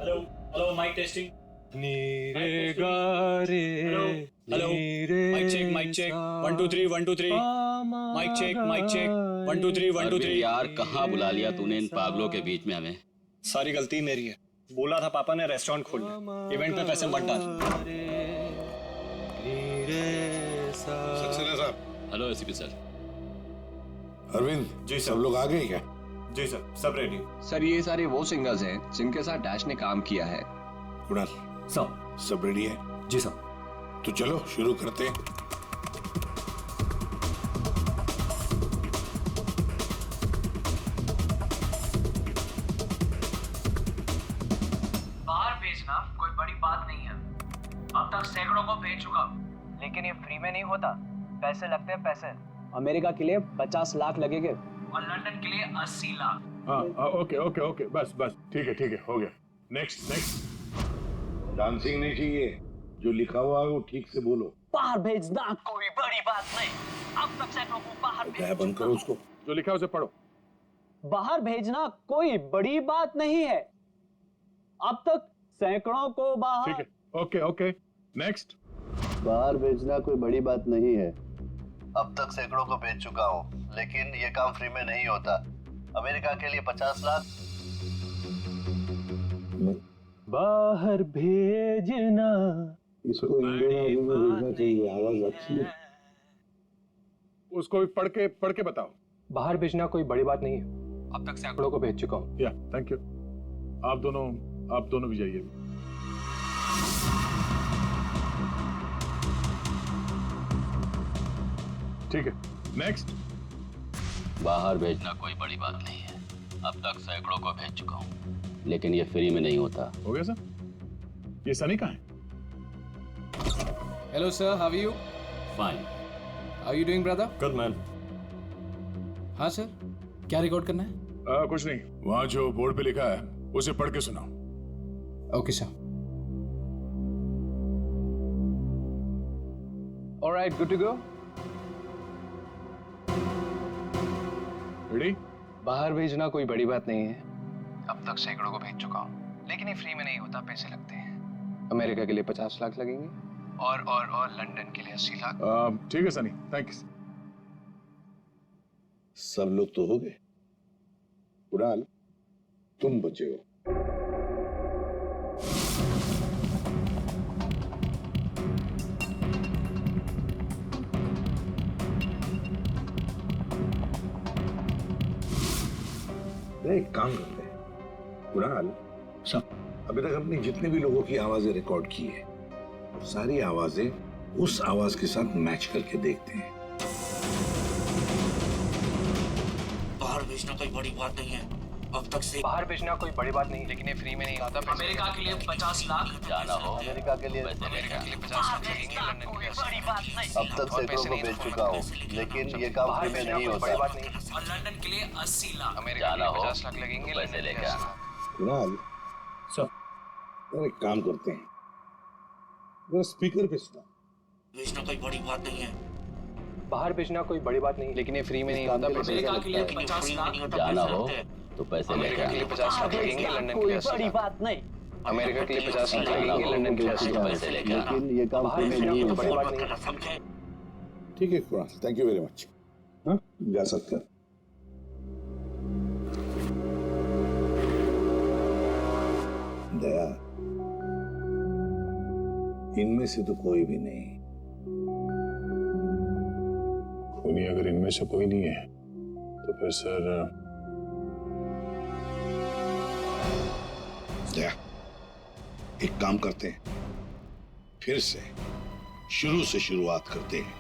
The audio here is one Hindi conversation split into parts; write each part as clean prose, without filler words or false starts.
Hello mic testing. नीरे गारे hello mic check 1 2 3 1 2 3 mic check 1 2 3 1 2 3। यार कहाँ बुला लिया तूने इन पागलों के बीच में हमें। सारी गलती मेरी है। बोला था पापा ने रेस्टोरेंट खोलना, इवेंट पे पैसे मत डाल। सक्सेना साहब। Hello ACP sir. Arvind ji sir. सब लोग आ गए क्या? जी सर, सब रेडी। सर ये सारे वो सिंगर्स हैं जिनके साथ डैश ने काम किया है। कुणाल सब रेडी है? जी सर। तो चलो शुरू करते हैं। बाहर भेजना कोई बड़ी बात नहीं है। अब तक सैकड़ों को भेज चुका, लेकिन ये फ्री में नहीं होता, पैसे लगते हैं पैसे। अमेरिका के लिए 50 लाख लगेंगे और लंदन के लिए 80 लाख। हाँ ओके बस ठीक है हो गया। नेक्स्ट। डांसिंग नहीं चाहिए, जो लिखा हुआ है वो ठीक से बोलो। बाहर भेजना कोई बड़ी बात नहीं। अब तक सैकड़ों को बाहर क्या बंद करो उसको। जो लिखा है उसे पढ़ो। बाहर भेजना कोई बड़ी बात नहीं है। अब तक सैकड़ों को बाहर। ठीक है ओके नेक्स्ट। बाहर भेजना कोई बड़ी बात नहीं है। अब तक सैकड़ों को भेज चुका हूँ, लेकिन ये काम फ्री में नहीं होता। अमेरिका के लिए 50 लाख। बाहर भेजना इसको इंडियन में भेजना चाहिए, आवाज अच्छी है। उसको भी पढ़ के बताओ। बाहर भेजना कोई बड़ी बात नहीं है। अब तक सैकड़ों को भेज चुका हूँ। या थैंक यू। आप दोनों भी जाइए। ठीक है नेक्स्ट। बाहर भेजना कोई बड़ी बात नहीं है। अब तक सैकड़ों को भेज चुका हूँ, लेकिन ये फ्री में नहीं होता। हो गया सर। ये सनी कहाँ है? Hello sir, how are you? Fine. How you doing brother? Good man. हाँ सर, क्या रिकॉर्ड करना है? कुछ नहीं, वहाँ जो बोर्ड पे लिखा है उसे पढ़ के सुनाओ। Okay sir. Alright, good to go. Ready? बाहर भेजना कोई बड़ी बात नहीं है। अब तक सैकड़ों को भेज चुका हूँ, लेकिन ये फ्री में नहीं होता, पैसे लगते हैं। अमेरिका के लिए 50 लाख लगेंगे और लंदन के लिए 80 लाख। ठीक है सनी, थैंक्स। सब लोग तो हो गए। कुणाल तुम बचे हो। एक काम करते हैं कुणाल, अभी तक अपनी जितने भी लोगों की आवाजें रिकॉर्ड की है, सारी आवाजें उस आवाज के साथ मैच करके देखते हैं। बाहर भेजना कोई बड़ी बात नहीं है। अब तक से बाहर भेजना कोई बड़ी बात नहीं, लेकिन ये फ्री में नहीं आता। अमेरिका के लिए 50 लाख। जाना हो अमेरिका के लिए 50 लाख लगेंगे, लंदन के लिए 80 लाख। अब तक सैकड़ों को भेज चुका हूँ, लेकिन ये काम फ्री में नहीं कोई बड़ी होता। बात नहीं। और लंदन के लिए 80 लाख। अमेरिका के लिए 50 लाख लगेंगे, पैसे लंदन के लिए लेके 80 आना। लाख। कुणाल एक काम करते हैं, जरा स्पीकर पे सुना। भेजना कोई बड़ी बात नहीं है। बाहर भेजना कोई बड़ी बात नहीं, लेकिन ये फ्री में नहीं होता, पैसे अमेरिका के लिए लगते हैं। 50 लाख। जाना हो तो पैसे लेके अमेरिका के लिए आना। 50 लाख लगेंगे, लंदन के कोई लिए 80 बड़ी लाख। बात नहीं। अमेरिका के लिए 50 लाख लगेंगे, लंदन के लिए 80 लाख। पैसे लेके आना। लेकिन ये काम बाहर फ्री में भेजना नहीं कोई बड़ी होता। बात नहीं। समझे? ठीक है Kunal, thank you very much. हाँ जा सकते हैं। दया, इनमें से तो कोई भी नहीं। अगर इनमें से कोई नहीं है तो फिर सर दया, एक काम करते हैं, फिर से शुरू से शुरुआत करते हैं।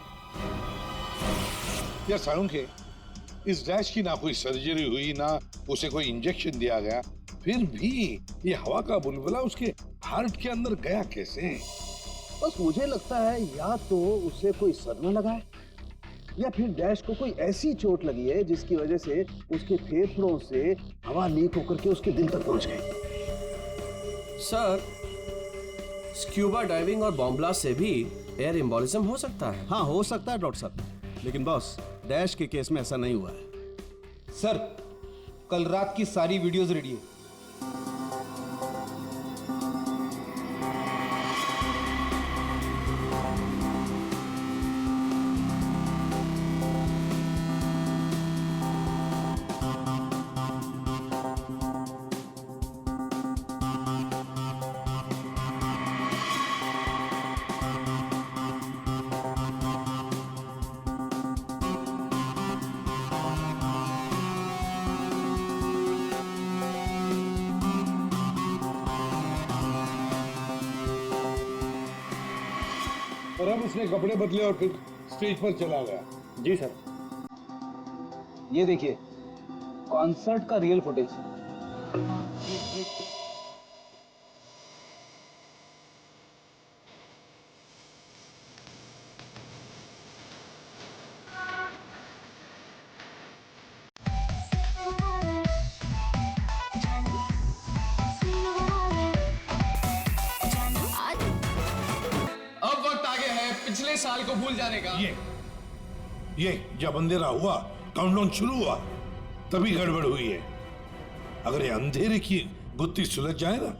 या साळुंखे, इस डैश की ना कोई सर्जरी हुई, ना उसे कोई इंजेक्शन दिया गया, फिर भी ये हवा का बुलबुला उसके हार्ट के अंदर गया कैसे? बस मुझे लगता है या तो उसे कोई सदमा लगा है, या फिर डैश को कोई ऐसी चोट लगी है जिसकी वजह से उसके फेफड़ों से हवा लीक होकर के उसके दिल तक पहुंच गई। सर, स्क्यूबा डाइविंग और बॉम्ब ब्लास्ट से भी एयर एम्बोलिज्म हो सकता है। हाँ हो सकता है डॉक्टर साहब, लेकिन बॉस डैश के केस में ऐसा नहीं हुआ है। सर, कल रात की सारी वीडियोस रेडी है। और अब उसने कपड़े बदले और फिर स्टेज पर चला गया। जी सर। ये देखिए कॉन्सर्ट का रियल फुटेज। अब वक्त आ गया है पिछले साल को भूल जाने का। ये जब अंधेरा हुआ, काउंटडाउन शुरू हुआ, तभी गड़बड़ हुई है। अगर ये अंधेरे की गुत्थी सुलझ जाए ना।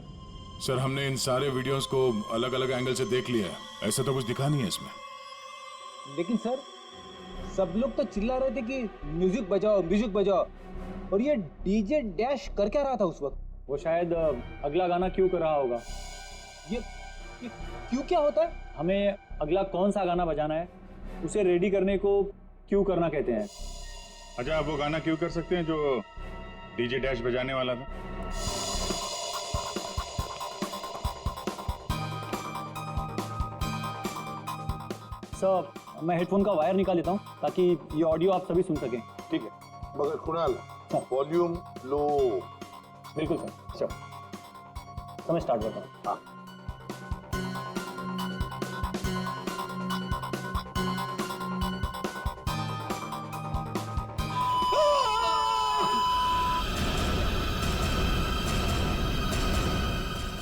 सर हमने इन सारे वीडियोस को अलग अलग एंगल से देख लिया है, ऐसा तो कुछ दिखा नहीं है इसमें। लेकिन सर सब लोग तो चिल्ला रहे थे कि म्यूजिक बजाओ म्यूजिक बजाओ, और ये डीजे डैश कर क्या रहा था उस वक्त? वो शायद अगला गाना क्यों कर रहा होगा। ये क्यों क्या होता है? हमें अगला कौन सा गाना बजाना है उसे रेडी करने को क्यों करना कहते हैं। अच्छा, आप वो गाना क्यों कर सकते हैं जो डीजे डैश बजाने वाला था? सर मैं हेडफोन का वायर निकाल लेता हूँ ताकि ये ऑडियो आप सभी सुन सकें। ठीक है, मगर कुणाल वॉल्यूम लो। बिल्कुल सर। चलो तो मैं स्टार्ट करता हूँ। हाँ।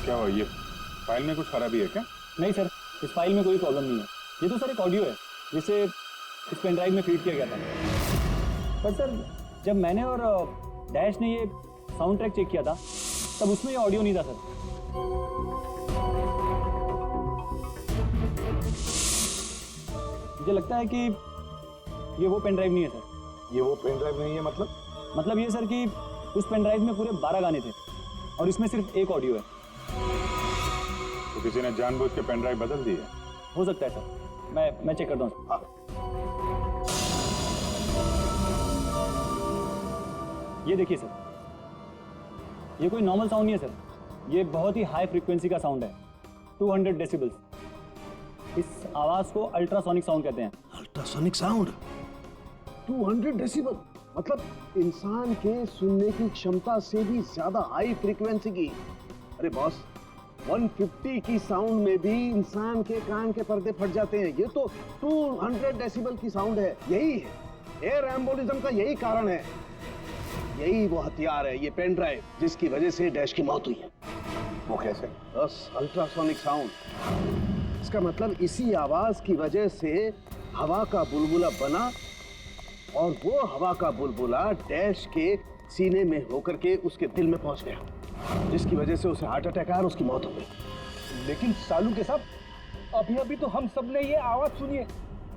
क्या हुआ, ये फाइल में कुछ खराबी है क्या? नहीं सर, इस फाइल में कोई प्रॉब्लम नहीं है। ये तो सर एक ऑडियो है जिसे इस पेन ड्राइव में फीड किया गया था। पर सर जब मैंने और डैश ने ये साउंड ट्रैक चेक किया था तब उसमें ये ऑडियो नहीं था सर। मुझे लगता है कि ये वो पेन ड्राइव नहीं है सर। ये वो पेन ड्राइव नहीं है मतलब ये सर कि उस पेन ड्राइव में पूरे 12 गाने थे और इसमें सिर्फ एक ऑडियो है। तो किसी ने जानबूझ के पेन ड्राइव बदल दी है? हो सकता है सर, मैं चेक करता हूँ। हाँ। ये देखिए सर, ये कोई नॉर्मल साउंड नहीं है सर, ये बहुत ही हाई फ्रीक्वेंसी का साउंड है, 200 डेसिबल्स। इस आवाज को अल्ट्रासोनिक साउंड कहते हैं। अल्ट्रासोनिक साउंड 200 डेसिबल, मतलब इंसान के सुनने की क्षमता से भी ज्यादा हाई फ्रीक्वेंसी की। अरे बॉस, 150 की साउंड में भी इंसान के कान के पर्दे फट जाते हैं, ये तो 200 डेसिबल की साउंड है। यही है एयर एम्बोलिज्म का, यही कारण है, यही वो हथियार है, ये पेन ड्राइव जिसकी वजह से डैश की मौत हुई है। वो कैसे? बस अल्ट्रासोनिक साउंड। इसका मतलब इसी आवाज की वजह से हवा का बुलबुला बना और वो हवा का बुलबुला डैश के सीने में होकर के उसके दिल में पहुंच गया, जिसकी वजह से उसे हार्ट अटैक आया और उसकी मौत हो गई। लेकिन सालू के साहब, अभी अभी तो हम सब ने ये आवाज सुनी है,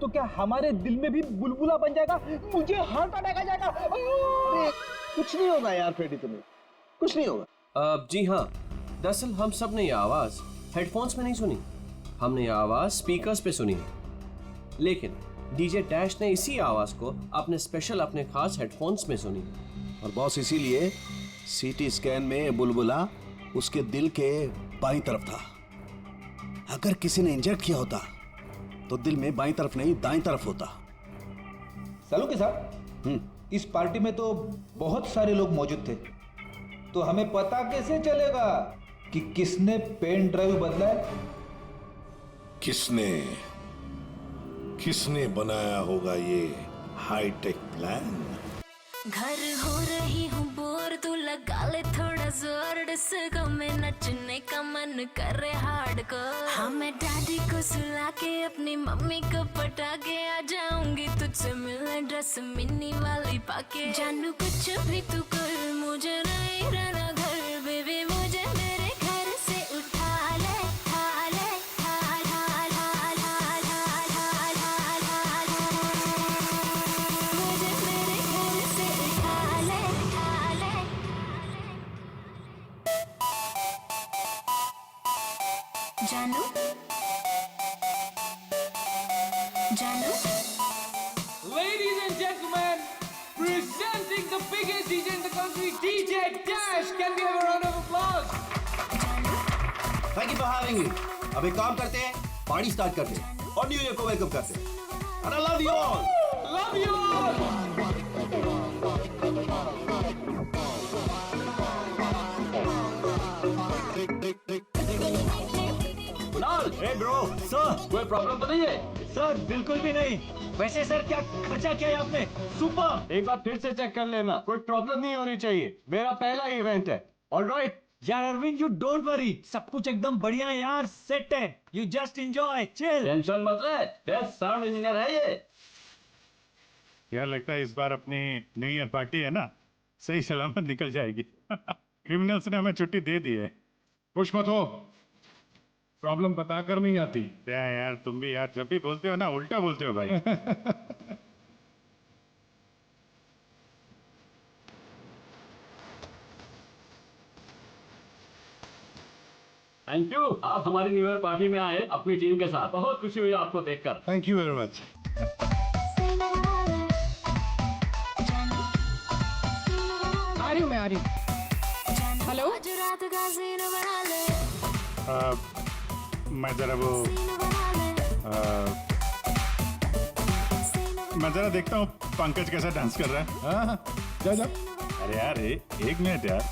तो क्या हमारे दिल में भी बुलबुला बन जाएगा? मुझे हार्ट अटैक आ जाएगा। अरे कुछ नहीं होगा यार फ्रेडी, तुम्हें कुछ नहीं होगा। जी हाँ, दरअसल हम सब ने ये आवाज हेडफोन्स में नहीं सुनी, हमने ये आवाज स्पीकर्स पे सुनी है। लेकिन डीजे डैश ने इसी आवाज को अपने खास हेडफोन्स में सुनी। और बॉस इसीलिए सीटी स्कैन में बुलबुला उसके दिल के बाईं तरफ था। अगर किसी ने इंजेक्ट किया होता तो दिल में बाईं तरफ नहीं दाईं तरफ होता। सालू के साहब, इस पार्टी में तो बहुत सारे लोग मौजूद थे, तो हमें पता कैसे चलेगा कि किसने पेन ड्राइव बदला है? किसने बनाया होगा ये हाईटेक प्लान? घर हो रही हूँ बोर, तू लगा ले थोड़ा जोर, डिस्को में नचने का मन कर रहे हार्डकोर। हाँ मैं डैडी को सुला के अपनी मम्मी को पटा के आ जाऊंगी तुझसे मिलने, ड्रेस मिनी वाली पाके। जानू कुछ भी तू कर, मुझे नहीं रहना घर, बेबी मुझे मेरे घर से उठा ले। जानू Ladies and gentlemen, presenting the biggest DJ in the country, DJ Dash. Can we have a round of applause? Thank you for having me. अब एक काम करते हैं, पार्टी स्टार्ट करते हैं। और न्यू ईयर को वेलकम करते हैं। And I love you all. Love you all. Kunal, hey bro, sir, कोई प्रॉब्लम तो नहीं है? सर, बिल्कुल भी नहीं। वैसे सर क्या खर्चा किया है आपने? सुपर। एक बार फिर से चेक कर लेना, कोई प्रॉब्लम नहीं होनी चाहिए। मेरा पहला इवेंट है। ऑलराइट। यार अरविंद, यू डोंट वरी, सब कुछ एकदम बढ़िया है यार, सेट है। You just enjoy, chill. Tension मत ले, बेस्ट साउंड इंजीनियर है ये। यार लगता है इस बार अपनी न्यू ईयर पार्टी है ना, सही सलामत निकल जाएगी। क्रिमिनल्स ने हमें छुट्टी दे दी है। खुश मत हो, प्रॉब्लम बताकर नहीं आती। क्या यार, तुम भी यार जब भी बोलते हो ना उल्टा बोलते हो भाई। थैंक यू, आप हमारी न्यू ईयर पार्टी में आए अपनी टीम के साथ। बहुत खुशी हुई आपको देखकर। Thank you very much. आ रही हूँ, मैं आ रही हूँ। हेलो, मैं जरा वो मैं जरा देखता हूँ पंकज कैसा डांस कर रहा है। हाँ, जा जा। अरे यार एक मिनट यार।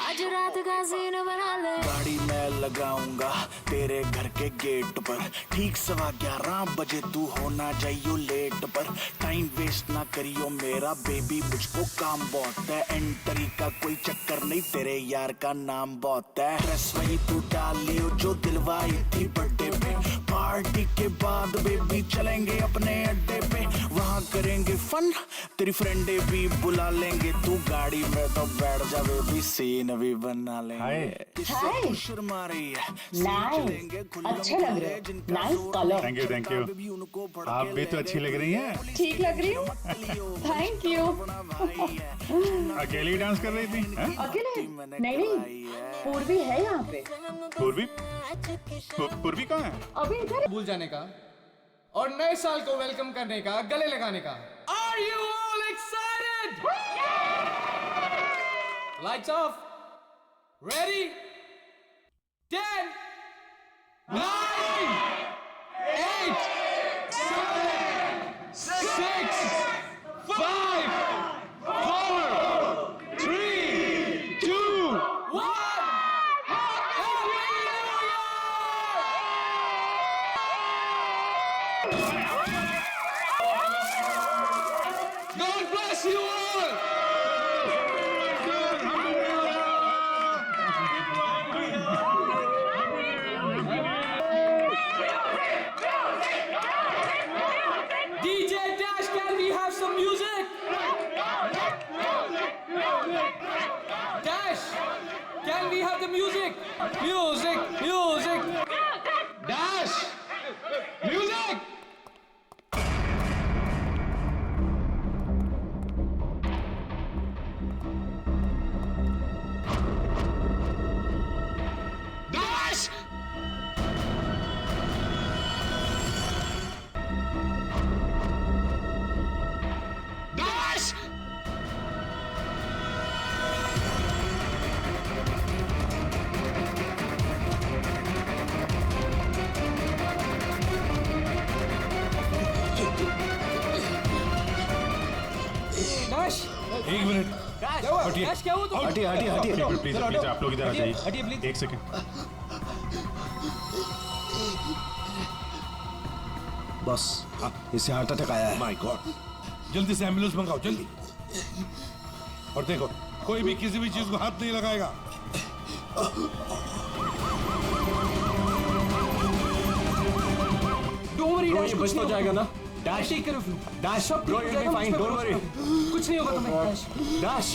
आज रात का सीन बना ले। गाड़ी मैं लगाऊंगा तेरे घर के गेट पर, ठीक 11:15 बजे तू होना चाहिए लेट पर। टाइम वेस्ट ना करियो मेरा बेबी, मुझको काम बहुत है। एंट्री का कोई चक्कर नहीं, तेरे यार का नाम बहुत है। ड्रेस वही तू डाल लियो जो दिलवाई थी बर्थडे पे। पार्टी के बाद बेबी चलेंगे अपने अड्डे पे, वहाँ करेंगे फन, तेरी फ्रेंडे भी बुला लेंगे। तू गाड़ी में तो बैठ जा बेबी, सीन भी बना लेंगे। हाय, शर्मा रही है, नाइस, अच्छे लग रहे हो, nice colour. Thank you thank you. आप भी तो अच्छी लग रही हैं। ठीक लग रही हूँ, थैंक यू। अकेली डांस कर रही थी? अकेले? नहीं, पूर्वी है यहाँ पे। पूर्वी? पूर्वी कहाँ है? अभी इधर। भूल जाने का और नए साल को वेलकम करने का, गले लगाने का। Are you all excited? Lights off. Ready? 10, 9, 8, 7, 6, 5, 4, 3, 2, 1. God bless you all. DJ Dash, can we have some music? Dash, can we have the music? Music, music. Dash, music. Dash! Dash! Dash! एक मिनट। क्या हुआ? हटिए। Dash, क्या हुआ तुम? हटिए हटिए हटिए। प्लीज प्लीज आप लोग इधर आ हटिए जाइए। प्लीज। एक सेकंड। बस इसे हार्ट अटैक आया है। माय गॉड, जल्दी से एम्बुलेंस मंगाओ जल्दी। और देखो कोई भी किसी भी चीज को हाथ नहीं लगाएगा। Don't worry, Bro, Dash, ये कुछ बच तो नहीं जाएगा होगा। ना? Dash, take care of you. Dash, सब bro, ठीक you'll be हो जाएगा, fine, मुझ पे don't worry. भरोसा करो। कुछ नहीं होगा तुम्हें, Dash. Dash!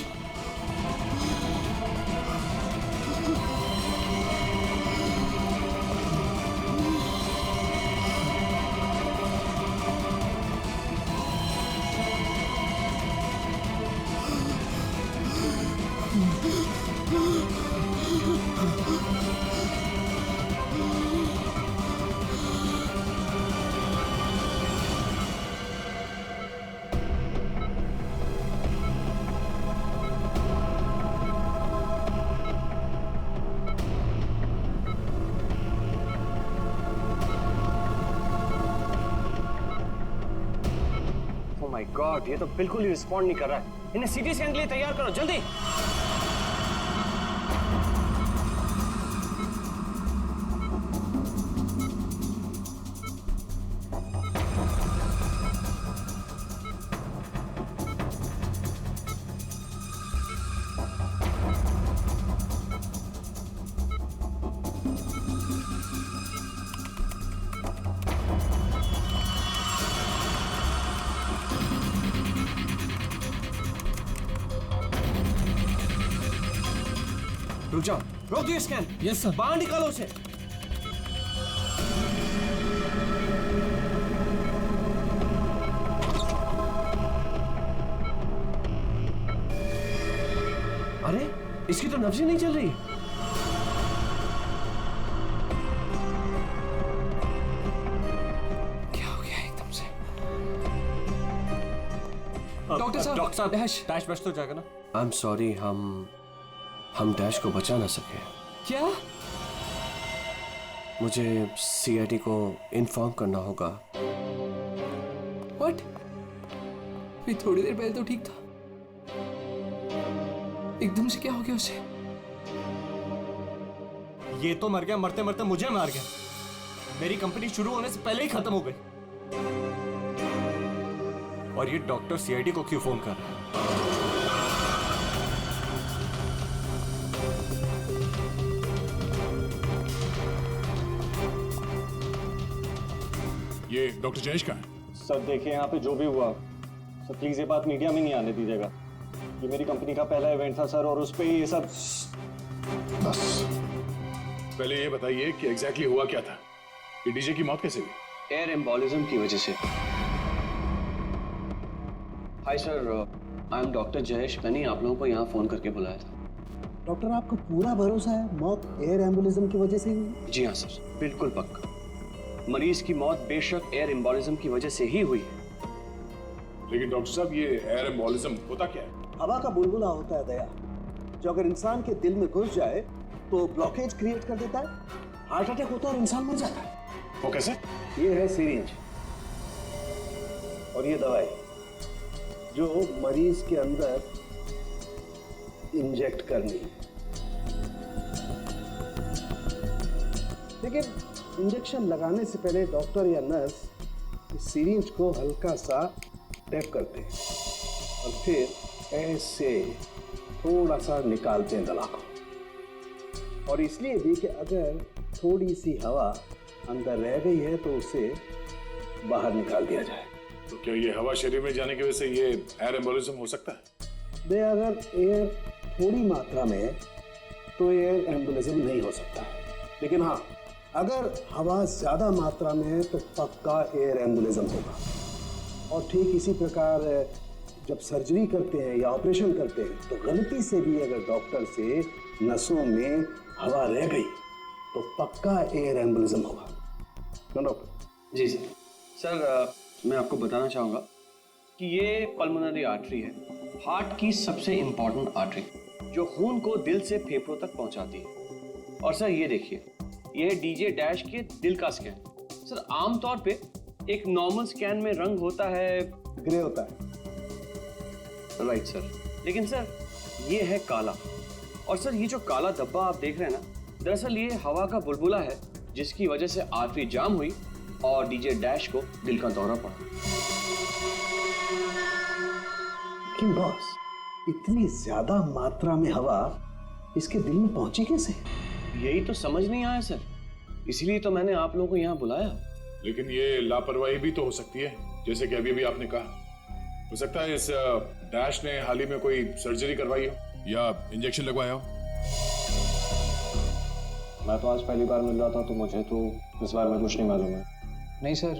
गॉड, ये तो बिल्कुल ही रिस्पॉन्ड नहीं कर रहा है। इन्हें सीटी स्कैन के लिए तैयार करो जल्दी। रुक जाओ, रोक दिए स्कैन। Yes sir. बाहर निकालो उसे। अरे इसकी तो नब्ज ही नहीं चल रही। क्या हो गया एकदम से? डॉक्टर साहब, डैश बच तो जाएगा ना? आई एम सॉरी, हम डैश को बचा ना सके। क्या? मुझे सीआईडी को इन्फॉर्म करना होगा। व्हाट? ये थोड़ी देर पहले तो ठीक था, एकदम से क्या हो गया उसे? ये तो मर गया, मरते मरते मुझे मार गया। मेरी कंपनी शुरू होने से पहले ही खत्म हो गई। और ये डॉक्टर सीआईडी को क्यों फोन कर रहा है? ये डॉक्टर जयेश का है? सर देखिए, यहाँ पे जो भी हुआ सर, प्लीज ये बात मीडिया में नहीं आने दीजिएगा। ये मेरी कंपनी का पहला इवेंट था सर, और उस पे ये सब। बस पहले ये बताइए कि एग्जैक्टली हुआ क्या था? ये डीजे की मौत कैसे हुई? एयर एम्बोलिज्म की वजह से। Hi sir, I am doctor Jayesh. मैंने आप लोगों को यहाँ फोन करके बुलाया था। डॉक्टर, आपको पूरा भरोसा है मौत एयर एम्बुलिज्म की वजह से हुई? जी हाँ सर, बिल्कुल पक्का। मरीज की मौत बेशक एयर एम्बोलिज्म की वजह से ही हुई है। लेकिन डॉक्टर साहब, ये एयर एम्बोलिज्म होता क्या है? हवा का बुलबुला होता है दया, जो अगर इंसान के दिल में घुस जाए तो ब्लॉकेज क्रिएट कर देता है, हार्ट अटैक होता है और इंसान मर जाता है। वो कैसे? ये है सिरिंज और ये दवाई जो मरीज के अंदर इंजेक्ट करनी है। लेकिन इंजेक्शन लगाने से पहले डॉक्टर या नर्स इस सिरिंज को हल्का सा टैप करते हैं और फिर ऐसे थोड़ा सा निकालते हैं दवा को। और इसलिए भी कि अगर थोड़ी सी हवा अंदर रह गई है तो उसे बाहर निकाल दिया जाए। तो क्या ये हवा शरीर में जाने की वजह से ये एयर एम्बोलिज्म हो सकता है? अगर एयर थोड़ी मात्रा में है तो एयर एम्बुलिज्म नहीं हो सकता, लेकिन हाँ, अगर हवा ज्यादा मात्रा में है तो पक्का एयर एम्बुलिज्म होगा। और ठीक इसी प्रकार जब सर्जरी करते हैं या ऑपरेशन करते हैं तो गलती से भी अगर डॉक्टर से नसों में हवा रह गई तो पक्का एयर एम्बुलिज्म होगा। डॉक्टर जी सर, मैं आपको बताना चाहूँगा कि ये पल्मोनरी आर्टरी है, हार्ट की सबसे इम्पॉर्टेंट आर्टरी जो खून को दिल से फेफड़ों तक पहुँचाती है। और सर ये देखिए, ये है डीजे डैश के दिल का स्कैन। सर आमतौर पे एक नॉर्मल स्कैन में रंग होता है, ग्रे होता है। राइट सर, लेकिन सर ये है काला। और सर ये जो काला धब्बा आप देख रहे हैं ना, दरअसल ये हवा का बुलबुला है जिसकी वजह से आर्टरी जाम हुई और डीजे डैश को दिल का दौरा पड़ा। क्यों बॉस, इतनी ज्यादा मात्रा में हवा इसके दिल में पहुंची कैसे? यही तो समझ नहीं आया सर, इसलिए तो मैंने आप लोगों को यहाँ बुलाया। लेकिन ये लापरवाही भी तो हो सकती है, जैसे कि अभी भी आपने कहा। हो सकता है इस डैश ने हाल ही में कोई सर्जरी करवाई हो या इंजेक्शन लगवाया हो। मैं तो आज पहली बार मिल रहा था, तो मुझे तो इस बारे में कुछ नहीं मालूम है। नहीं सर,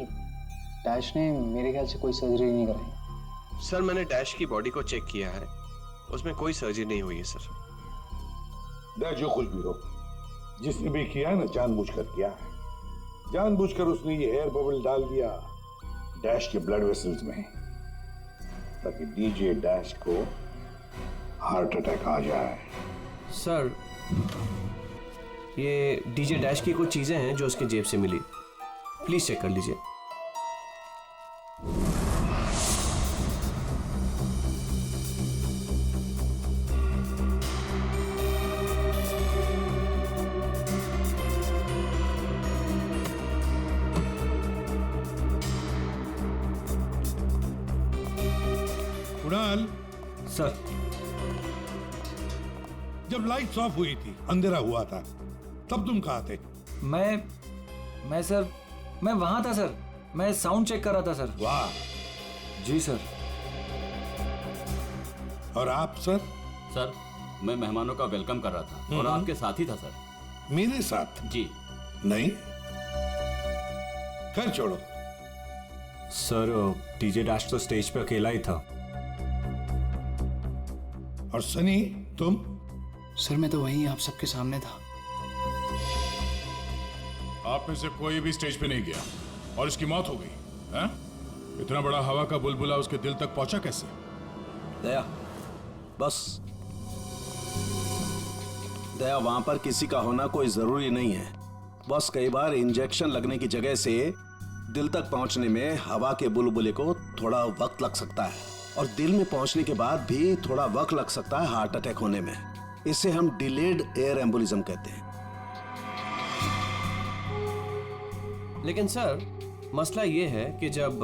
डैश ने मेरे ख्याल से कोई सर्जरी नहीं कराई। सर मैंने डैश की बॉडी को चेक किया है, उसमें कोई सर्जरी नहीं हुई है सर। डैश जो कुछ भी हो, जिसने भी किया है ना, जानबूझकर किया है। जानबूझकर उसने ये एयर बबल डाल दिया डैश के ब्लड वेसल्स में, ताकि डीजे डैश को हार्ट अटैक आ जाए। सर ये डीजे डैश की कुछ चीजें हैं जो उसके जेब से मिली, प्लीज चेक कर लीजिए। कुणाल, सर, जब लाइट्स ऑफ हुई थी, अंधेरा हुआ था, तब तुम कहाँ थे? मैं सर, मैं वहां था सर। मैं साउंड चेक कर रहा था सर। वाह। जी सर। और आप सर? सर, मैं मेहमानों का वेलकम कर रहा था और आपके साथ ही था सर। मेरे साथ? जी। नहीं, खैर छोड़ो। सर, डीजे डैश तो स्टेज पे अकेला ही था। और सनी, तुम? सर, मैं तो वहीं आप सबके सामने था। आप में से कोई भी स्टेज पे नहीं गया और इसकी मौत हो गई, हैं? इतना बड़ा हवा का बुलबुला उसके दिल तक पहुंचा कैसे? दया, बस दया, वहां पर किसी का होना कोई जरूरी नहीं है। बस कई बार इंजेक्शन लगने की जगह से दिल तक पहुंचने में हवा के बुलबुले को थोड़ा वक्त लग सकता है, और दिल में पहुंचने के बाद भी थोड़ा वक्त लग सकता है हार्ट अटैक होने में। इसे हम डिलेड एयर एम्बोलिज्म कहते हैं। लेकिन सर, मसला ये है कि जब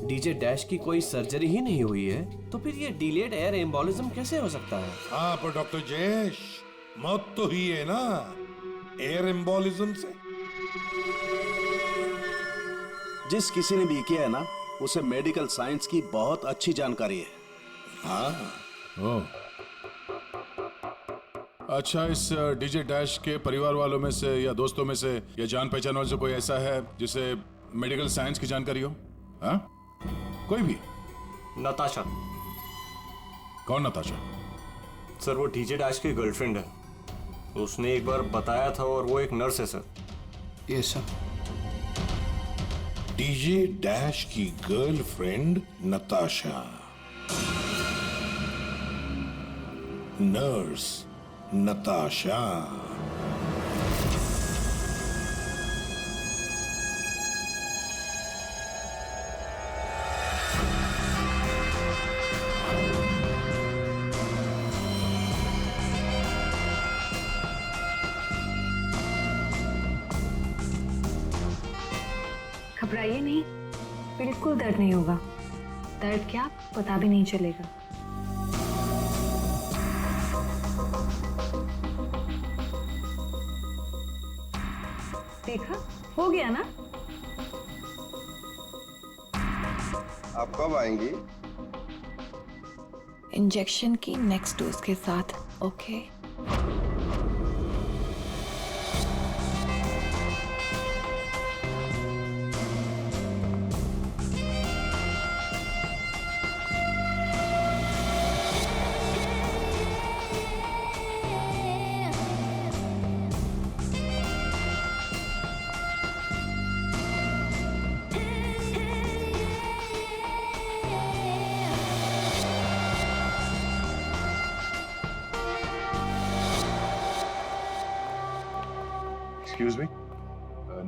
डीजे डैश की कोई सर्जरी ही नहीं हुई है तो फिर ये डिलेड एयर एम्बोलिज्म कैसे हो सकता है? हाँ, पर डॉक्टर जयेश, मौत तो ही है ना एयर एम्बोलिज्म से। जिस किसी ने भी किया है ना, उसे मेडिकल साइंस की बहुत अच्छी जानकारी है। हाँ। ओह। अच्छा, इस डीजे डैश के परिवार वालों में से या दोस्तों में से या जान पहचान वालों से कोई ऐसा है जिसे मेडिकल साइंस की जानकारी हो? हाँ? कोई भी? नताशा। कौन नताशा? सर, वो डीजे डैश की गर्लफ्रेंड है। उसने एक बार बताया था और वो एक नर्स है sir. Yes sir. DJ dash की गर्लफ्रेंड नताशा, नर्स नताशा। घबराइए नहीं, बिल्कुल दर्द नहीं होगा। दर्द क्या, पता भी नहीं चलेगा। देखा, हो गया ना? आप कब आएंगी? इंजेक्शन की नेक्स्ट डोज के साथ। Okay. Excuse me,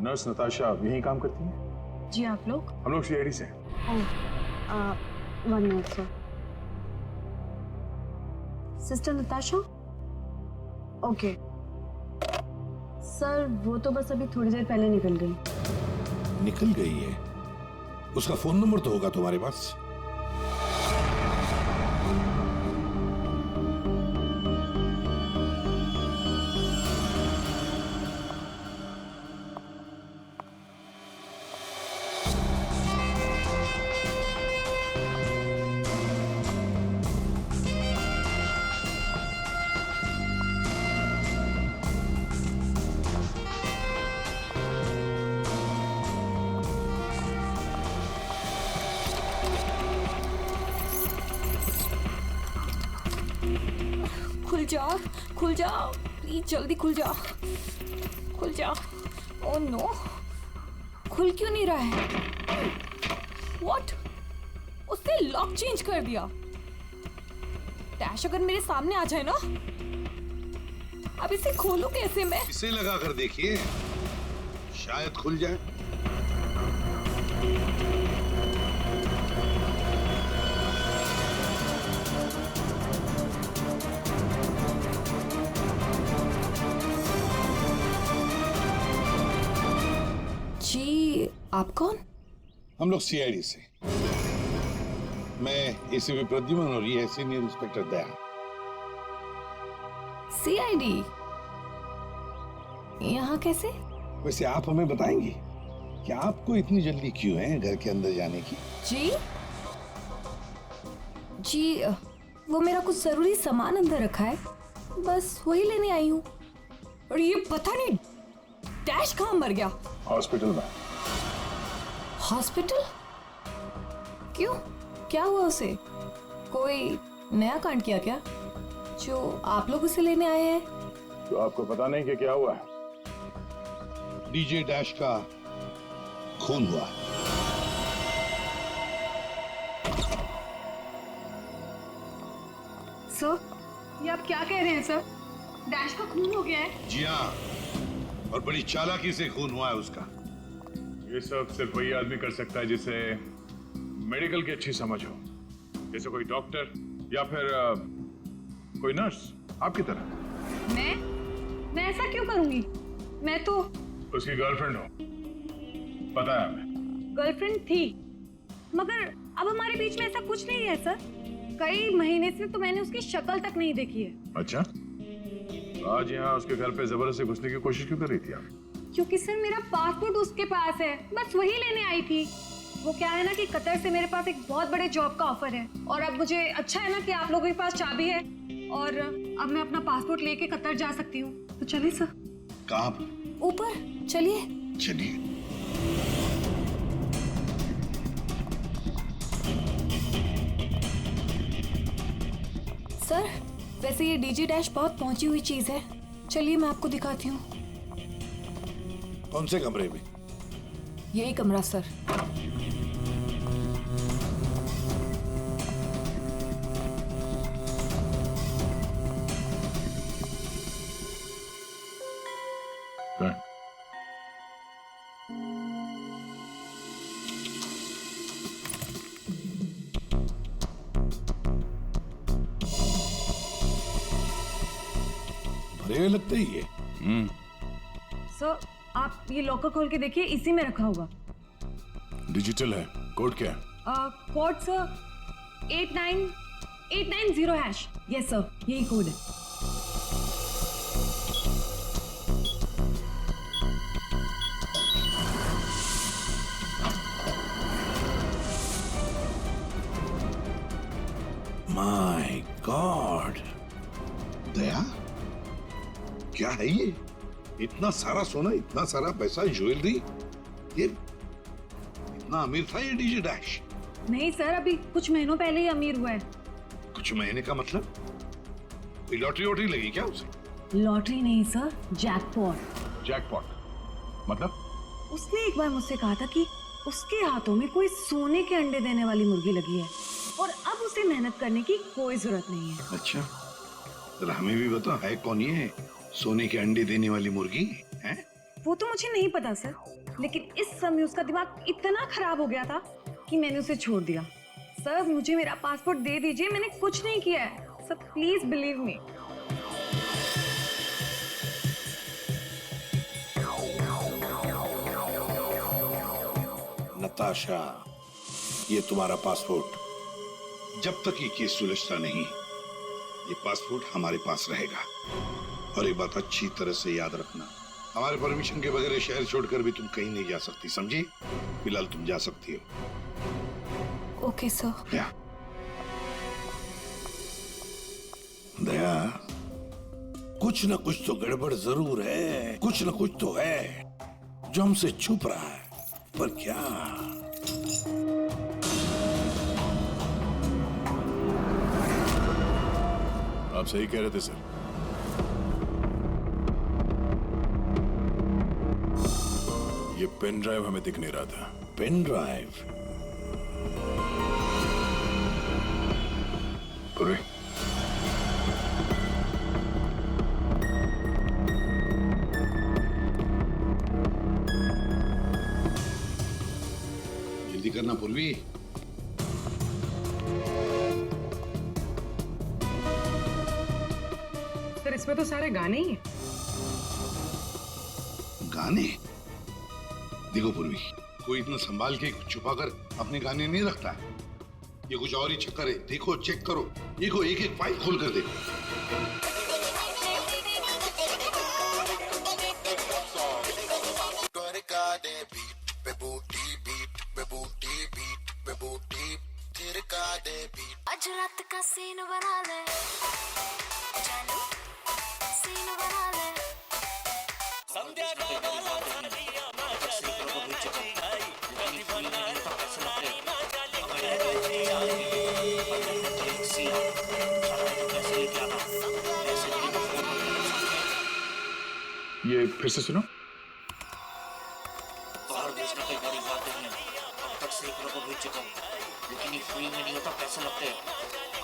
nurse Natasha यहीं काम करती है? जी, आप लोग? हम लोग सीआईडी से हैं। One minute sir. Sister Natasha? Okay sir, वो तो बस अभी थोड़ी देर पहले निकल गई। निकल गई है? उसका फोन नंबर तो होगा तुम्हारे पास? खुल जा प्लीज, जल्दी खुल जा, खुल जा। ओह नो, खुल क्यों नहीं रहा है? व्हाट? उसने लॉक चेंज कर दिया। डैश अगर मेरे सामने आ जाए ना, अब इसे खोलूं कैसे मैं? इसे लगा कर देखिए, शायद खुल जाए। जी, आप कौन? हम लोग सीआईडी से। मैं एसीपी प्रद्युमन और ये है सीनियर इंस्पेक्टर दया। सीआईडी यहाँ कैसे? वैसे आप हमें बताएंगी कि आपको इतनी जल्दी क्यों है घर के अंदर जाने की? जी वो मेरा कुछ जरूरी सामान अंदर रखा है, बस वही लेने आई हूँ। और ये पता नहीं डैश कहाँ मर गया? हॉस्पिटल में। हॉस्पिटल? क्यों, क्या हुआ उसे? कोई नया कांड किया क्या जो आप लोग उसे लेने आए हैं? तो आपको पता नहीं कि क्या हुआ है? डीजे डैश का खून हुआ। सर, ये आप क्या कह रहे हैं सर? डैश का खून हो गया है? जी हाँ, और बड़ी चालाकी से खून हुआ है उसका। ये सब सिर्फ वही आदमी कर सकता है जिसे मेडिकल की अच्छी समझ हो, जैसे कोई डॉक्टर या फिर कोई नर्स आपकी तरह। मैं ऐसा क्यों करूंगी? मैं तो उसकी गर्लफ्रेंड हो, पता है हमें। गर्लफ्रेंड थी, मगर अब हमारे बीच में ऐसा कुछ नहीं है सर। कई महीने से तो मैंने उसकी शक्ल तक नहीं देखी है। अच्छा, आज यहाँ उसके घर पे जबरदस्ती घुसने की कोशिश क्यों कर रही थी आप? क्योंकि सर मेरा पासपोर्ट उसके पास है, बस वही लेने आई थी। वो क्या है ना कि कतर से मेरे पास एक बहुत बड़े जॉब का ऑफर है, और अब मुझे अच्छा है ना कि आप लोगों के पास चाबी है, और अब मैं अपना पासपोर्ट लेके कतर जा सकती हूँ। तो चलिए सर। कहाँ? ऊपर चलिए। चलिए। सर, वैसे ये डीजे डैश बहुत पहुंची हुई चीज है, चलिए मैं आपको दिखाती हूँ। कौन से कमरे में? यही कमरा सर। भरे हुए लगते ही है। सर, आप ये लॉकर खोल के देखिए, इसी में रखा होगा। डिजिटल है। कोड क्या है? Code sir 89890#। यस सर, यही कोड है। माय गॉड, दया क्या है ये? इतना सारा सोना, इतना सारा पैसा, ज्वेलरी, ये इतना अमीर था ये डीजे डैश? नहीं सर, अभी कुछ महीनों पहले ही अमीर हुआ है। कुछ महीने का मतलब? कोई लॉटरी वॉटरी लगी क्या उसे? लॉटरी नहीं सर, जैकपॉट। जैकपॉट मतलब? उसने एक बार मुझसे कहा था कि उसके हाथों में कोई सोने के अंडे देने वाली मुर्गी लगी है, और अब उसे मेहनत करने की कोई जरूरत नहीं है। अच्छा, जरा हमें भी बता, है कौन ये सोने के अंडे देने वाली मुर्गी है? वो तो मुझे नहीं पता सर, लेकिन इस समय उसका दिमाग इतना खराब हो गया था कि मैंने उसे छोड़ दिया। सर, मुझे मेरा पासपोर्ट दे दीजिए, मैंने कुछ नहीं किया है sir, please believe me. Natasha, ये तुम्हारा पासपोर्ट, जब तक ये केस सुलझता नहीं, ये पासपोर्ट हमारे पास रहेगा। और एक बात अच्छी तरह से याद रखना, हमारे परमिशन के बगैर शहर छोड़कर भी तुम कहीं नहीं जा सकती, समझी? फिलहाल तुम जा सकती हो। Okay sir. दया, कुछ न कुछ तो गड़बड़ जरूर है, कुछ न कुछ तो है जो हमसे छुप रहा है, पर क्या? आप सही कह रहे थे सर। ये पेन ड्राइव हमें दिख नहीं रहा था। Pen drive? पूरे जल्दी करना पूर्वी। सर, इसमें तो सारे गाने ही हैं। गाने? देखो पूर्वी, कोई इतना संभाल के छुपाकर अपने गाने नहीं रखता है। ये कुछ और ही चक्कर है। देखो, चेक करो, देखो, एक एक फाइल खोल कर देखो। आज रात का सीन बना ले, जानू सीन बना ले। संध्या ये फिर से सुनो। बाहर भेजना कोई बड़ी बात नहीं है। अब तक सैकड़ों को भेज चुका हूँ, लेकिन ये फ्री में नहीं होता, पैसे लगते हैं।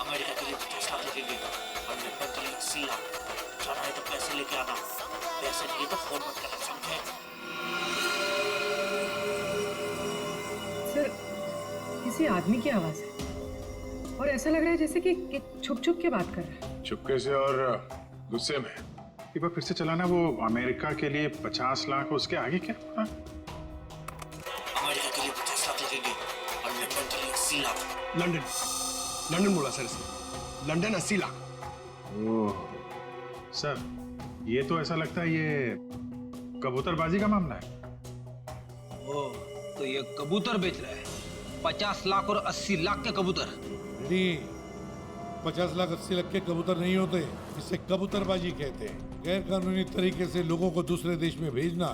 अमेरिका के लिए 50 लाख लगेंगे और लंदन के लिए 80 लाख। जाना है तो पैसे लेके आना, पैसे नहीं तो फोन मत करना, समझे? सर, किसी आदमी की आवाज है और ऐसा लग रहा है जैसे कि छुप छुप के बात कर रहा है। चुपके से और गुस्से में। एक बार फिर से चलाना। वो अमेरिका के लिए 50 लाख, उसके आगे क्या? अमेरिका के लिए 50 लाख लगेंगे और लंदन के लिए 80 लाख। लंदन बोला सर इसने। लंदन 80 लाख। ओह सर, ये तो ऐसा लगता है ये कबूतरबाजी का मामला है। ओह, तो ये कबूतर बेच रहा है। 50 लाख और 80 लाख के कबूतर। नहीं, 50 लाख 80 लाख के कबूतर नहीं होते, इसे कबूतरबाजी कहते हैं। गैर कानूनी तरीके से लोगों को दूसरे देश में भेजना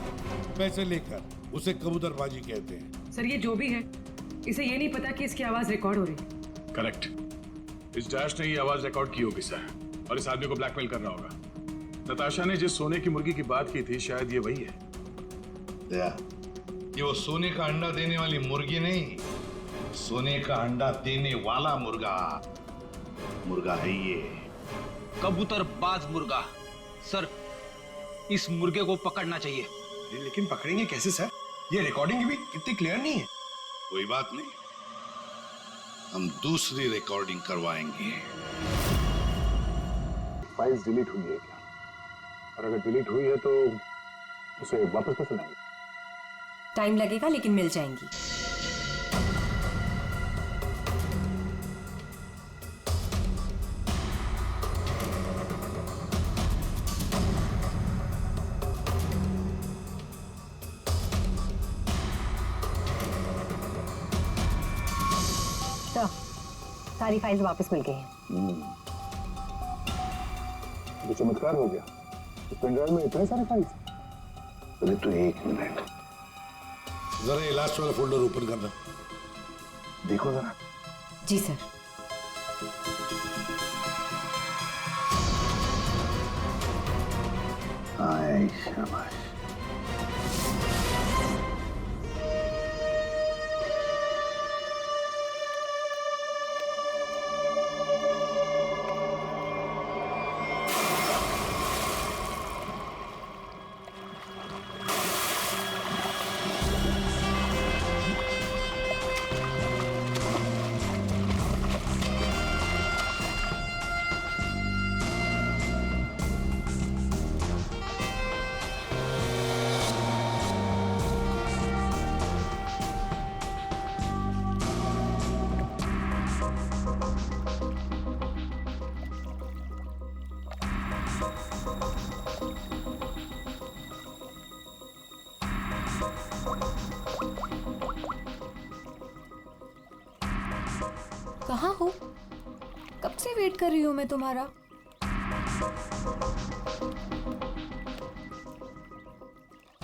पैसे लेकर, उसे कबूतरबाजी कहते हैं। सर, ये जो भी है, इसे ये नहीं पता कि इसकी आवाज रिकॉर्ड हो रही है। करेक्ट। इस डैश ने ये आवाज रिकॉर्ड की होगी सर, और इस आदमी को ब्लैकमेल कर रहा होगा। नताशा ने जिस सोने की मुर्गी की बात की थी, शायद ये वही है। ये वो सोने का अंडा देने वाली मुर्गी नहीं, सोने का अंडा देने वाला मुर्गा है ये। कबूतरबाज मुर्गा। सर, इस मुर्गे को पकड़ना चाहिए। लेकिन पकड़ेंगे कैसे सर? ये रिकॉर्डिंग भी इतनी क्लियर नहीं है। कोई बात नहीं, हम दूसरी रिकॉर्डिंग करवाएंगे। फाइल्स डिलीट हुई है क्या? और अगर डिलीट हुई है तो उसे वापस कैसे लाएंगे? टाइम लगेगा लेकिन मिल जाएंगी। सारी फाइल्स वापस मिल गई हैं। तो चमत्कार हो गया। इस पेनड्राइव में इतने सारे फाइल्स। अरे तो एक मिनट, जरा ये लास्ट वाला फोल्डर ओपन करना। देखो जरा। जी सर। आए, शाबाश। कहाँ हो? कब से वेट कर रही हूँ मैं तुम्हारा।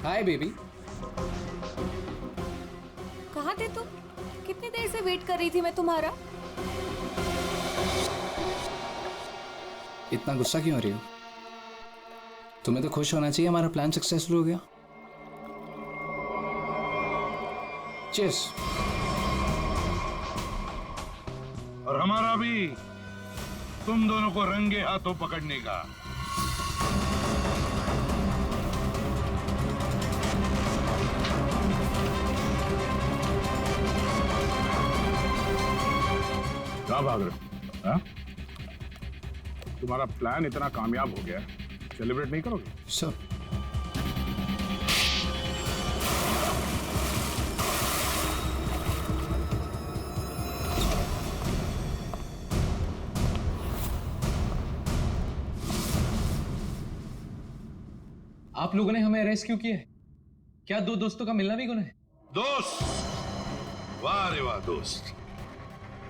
Hi baby. कहाँ थे तुम? कितनी देर से वेट कर रही थी मैं तुम्हारा। इतना गुस्सा क्यों हो रही हो? तुम्हें तो खुश होना चाहिए, हमारा प्लान सक्सेसफुल हो गया। चीयर्स। और हमारा भी तुम दोनों को रंगे हाथों पकड़ने का। क्या भाग रहे हो? हाँ? तुम्हारा प्लान इतना कामयाब हो गया, सेलिब्रेट नहीं करोगे? सर, आप लोगों ने हमें अरेस्ट क्यों किया है? क्या दो दोस्तों का मिलना भी गुनाह है? दोस्त? वाह रे वाह दोस्त।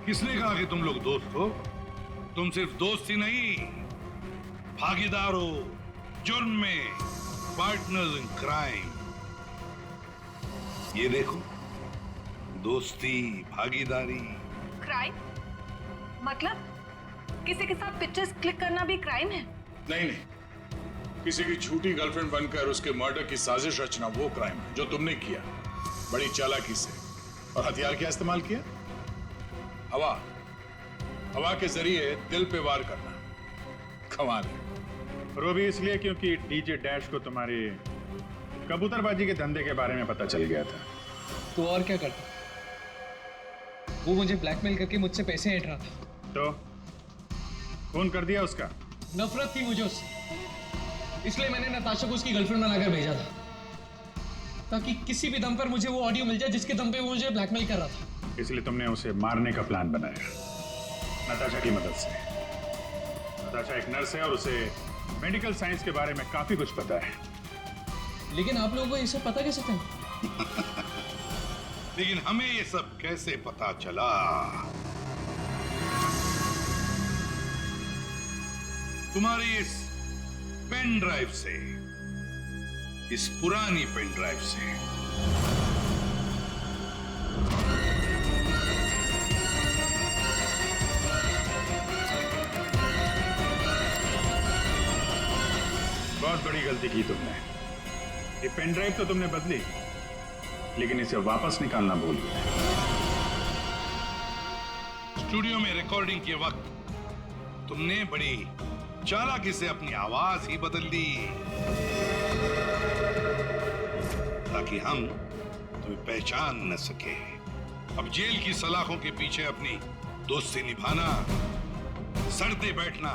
किसने कहा कि तुम लोग दोस्त हो? तुम सिर्फ दोस्त ही नहीं, भागीदार हो जुर्म में, पार्टनर्स इन क्राइम। ये देखो, दोस्ती, भागीदारी। क्राइम? मतलब किसी के साथ पिक्चर्स क्लिक करना भी क्राइम है? नहीं नहीं, किसी की झूठी गर्लफ्रेंड बनकर उसके मर्डर की साजिश रचना वो क्राइम है जो तुमने किया, बड़ी चालाकी से। और हथियार क्या इस्तेमाल किया? हवा। हवा के जरिए दिल पे वार करना। कमाल है। और वो भी इसलिए क्योंकि डीजे डैश को तुम्हारी कबूतरबाजी के धंधे के बारे में पता चल गया था। तो और क्या करता? वो मुझे ब्लैकमेल करके मुझसे पैसे ऐंठ रहा था। तो फोन कर दिया उसका? नफरत थी मुझे उससे, इसलिए मैंने नताशा को उसकी गर्लफ्रेंड बनाकर भेजा था, ताकि किसी भी दम पर मुझे वो ऑडियो मिल जाए जिसके दम पे वो मुझे ब्लैकमेल कर रहा था। इसलिए तुमने उसे मारने का प्लान बनाया नताशा की मदद से। नताशा एक नर्स है और उसे मेडिकल साइंस के बारे में काफी कुछ पता है। लेकिन आप लोगों को ये सब पता कैसे था? लेकिन हमें ये सब कैसे पता चला? तुम्हारी इस पेन ड्राइव से, इस पुरानी पेन ड्राइव से। बहुत बड़ी गलती की तुमने। ये पेन ड्राइव तो तुमने बदली, लेकिन इसे वापस निकालना भूल गए। स्टूडियो में रिकॉर्डिंग के वक्त तुमने बड़ी चालाकी से अपनी आवाज ही बदल दी, ताकि हम तुम्हें पहचान न सके। अब जेल की सलाखों के पीछे अपनी दोस्ती निभाना, सड़ते बैठना,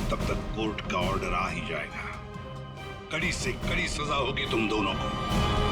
तब तक कोर्ट का ऑर्डर आ ही जाएगा। कड़ी से कड़ी सजा होगी तुम दोनों को।